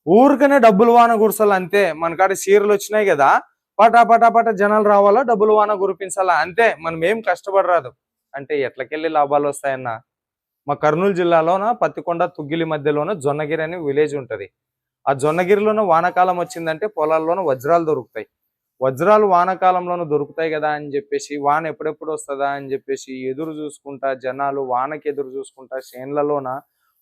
ఊరికనే డబ్బులు వాన కురసాలి అంతే. మనకాడ చీరలు వచ్చినాయి కదా, పటా పటా పటా జనాలు రావాలా, డబ్బులు వాన కురిపించాలా అంతే. మనం ఏం కష్టపడరాదు. అంటే ఎట్లకెళ్ళి లాభాలు వస్తాయన్న? మా కర్నూలు జిల్లాలోన పత్తికొండ తుగ్గిలి మధ్యలోన జొన్నగిరి అని విలేజ్ ఉంటది. ఆ జొన్నగిరిలోన వానాకాలం వచ్చిందంటే పొలాల్లోన వజ్రాలు దొరుకుతాయి. వజ్రాలు వానాకాలంలోనూ దొరుకుతాయి కదా అని చెప్పేసి, వాన ఎప్పుడెప్పుడు వస్తుందా అని చెప్పేసి ఎదురు చూసుకుంటా జనాలు, వానకి ఎదురు చూసుకుంటా చేన్లలోన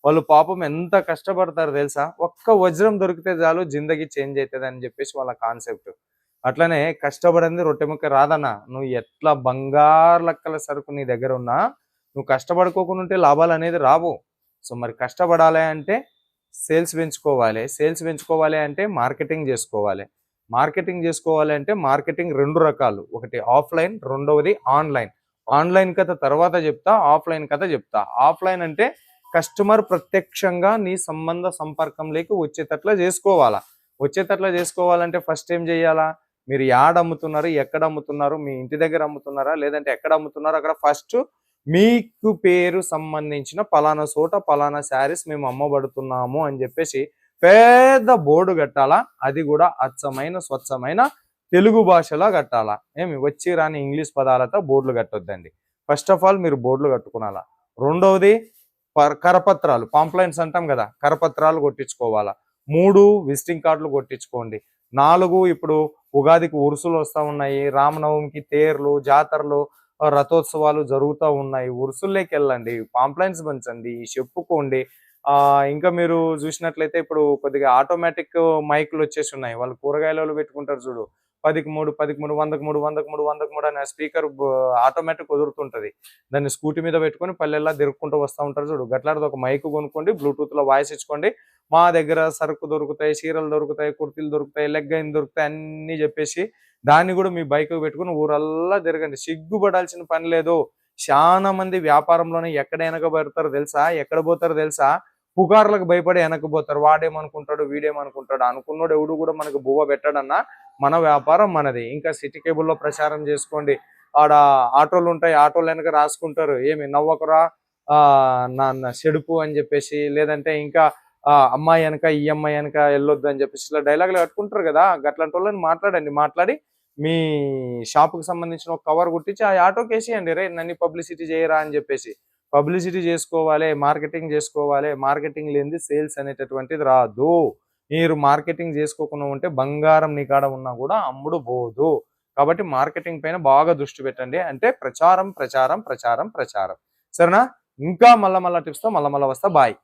వాళ్ళు పాపం ఎంత కష్టపడతారు తెలుసా. ఒక్క వజ్రం దొరికితే చాలు జిందగీ చేంజ్ అవుతుంది అని చెప్పేసి వాళ్ళ కాన్సెప్ట్. అట్లనే కష్టపడింది రొట్టె ముక్క రాదన్న. నువ్వు ఎట్లా బంగారు లెక్కల సరుకు నీ దగ్గర ఉన్నా, నువ్వు కష్టపడుకోకుండా ఉంటే లాభాలు అనేది రావు. సో మరి కష్టపడాలి అంటే సేల్స్ పెంచుకోవాలి. సేల్స్ పెంచుకోవాలి అంటే మార్కెటింగ్ చేసుకోవాలి. మార్కెటింగ్ చేసుకోవాలి అంటే మార్కెటింగ్ 2 రకాలు. ఒకటి ఆఫ్లైన్, రెండవది ఆన్లైన్. ఆన్లైన్ కథ తర్వాత చెప్తా, ఆఫ్లైన్ కథ చెప్తా. ఆఫ్లైన్ అంటే కస్టమర్ ప్రత్యక్షంగా నీ సంబంధ సంపర్కంలోకి వచ్చేటట్లా చేసుకోవాలా. వచ్చేటట్లా చేసుకోవాలంటే ఫస్ట్ ఏం చేయాలా? మీరు యాడ్ అమ్ముతున్నారు, ఎక్కడ అమ్ముతున్నారు, మీ ఇంటి దగ్గర అమ్ముతున్నారా, లేదంటే ఎక్కడ అమ్ముతున్నారు, అక్కడ ఫస్ట్ మీకు పేరు సంబంధించిన పలానా చోట పలానా శారీస్ మేము అమ్మబడుతున్నాము అని చెప్పేసి పెద్ద బోర్డు కట్టాలా. అది కూడా అచ్చమైన స్వచ్ఛమైన తెలుగు భాషలో కట్టాలా. ఏమి వచ్చి రాని ఇంగ్లీష్ పదాలతో బోర్డులు కట్టొద్దండి. ఫస్ట్ ఆఫ్ ఆల్ మీరు బోర్డులు కట్టుకునాలా. రెండవది కరపత్రాలు, పాంప్లైన్స్ అంటాం కదా, కరపత్రాలు కొట్టించుకోవాలా. 3 విజిటింగ్ కార్డులు కొట్టించుకోండి. 4 ఇప్పుడు ఉగాదికి ఉరుసులు వస్తూ ఉన్నాయి, రామనవమికి తేర్లు, జాతరలు, రథోత్సవాలు జరుగుతూ ఉన్నాయి. ఉరుసుల్లోకి వెళ్ళండి, పాంప్లైన్స్ పంచండి, చెప్పుకోండి. ఇంకా మీరు చూసినట్లయితే ఇప్పుడు కొద్దిగా ఆటోమేటిక్ మైకులు వచ్చేసి ఉన్నాయి. వాళ్ళు కూరగాయలు పెట్టుకుంటారు చూడు, 10కి 3, 10కి 3, 100కి 3, 100కి 3, 100కి 3 అనే స్పీకర్ ఆటోమేటిక్ కుదురుతుంటది. దాన్ని స్కూటీ మీద పెట్టుకొని పల్లెల్లా తిరుక్కుంటూ వస్తూ ఉంటారు చూడు, గట్లాంటిది ఒక మైక్ కొనుక్కోండి, బ్లూటూత్ లో వాయిస్ ఇచ్చుకోండి. మా దగ్గర సరుకు దొరుకుతాయి, చీరలు దొరుకుతాయి, కుర్తీలు దొరుకుతాయి, లెగ్గైన్ దొరుకుతాయి అన్ని చెప్పేసి దాన్ని కూడా మీ బైక్ పెట్టుకుని ఊరల్లా తిరగండి. సిగ్గుపడాల్సిన పని లేదు. చాలా మంది వ్యాపారంలోనే ఎక్కడ వెనకబడతారో తెలుసా, ఎక్కడ పోతారో తెలుసా? పుకార్లకు భయపడి వెనకపోతారు. వాడేమనుకుంటాడు, వీడేమనుకుంటాడు అనుకున్నాడు ఎవడు కూడా మనకు బువ్వ పెట్టడన్నా. మన వ్యాపారం మనది. ఇంకా సిటీ కేబుల్లో ప్రచారం చేసుకోండి. ఆడ ఆటోలు ఉంటాయి, ఆటోలు వెనక రాసుకుంటారు, ఏమి నవ్వకురా నా చెడుపు అని చెప్పేసి, లేదంటే ఇంకా అమ్మాయి వెనక ఈ అమ్మాయి వెనక వెళ్ళొద్దు అని చెప్పేసి ఇలా డైలాగులు కట్టుకుంటారు కదా. గట్లాంటి వాళ్ళని మాట్లాడండి. మాట్లాడి మీ షాపుకి సంబంధించిన ఒక కవర్ కుట్టించి ఆ ఆటోకి వేసేయండి. రే నన్ను పబ్లిసిటీ చేయరా అని చెప్పేసి. పబ్లిసిటీ చేసుకోవాలి, మార్కెటింగ్ చేసుకోవాలి. మార్కెటింగ్ లేనిది సేల్స్ అనేటటువంటిది రాదు. మీరు మార్కెటింగ్ చేసుకోకుండా ఉంటే బంగారం నీ కాడ ఉన్నా కూడా అమ్ముడు పోదు. కాబట్టి మార్కెటింగ్ పైన బాగా దృష్టి పెట్టండి. అంటే ప్రచారం ప్రచారం ప్రచారం ప్రచారం. సరేనా? ఇంకా మళ్ళా టిప్స్తో మళ్ళా వస్తా. బాయ్.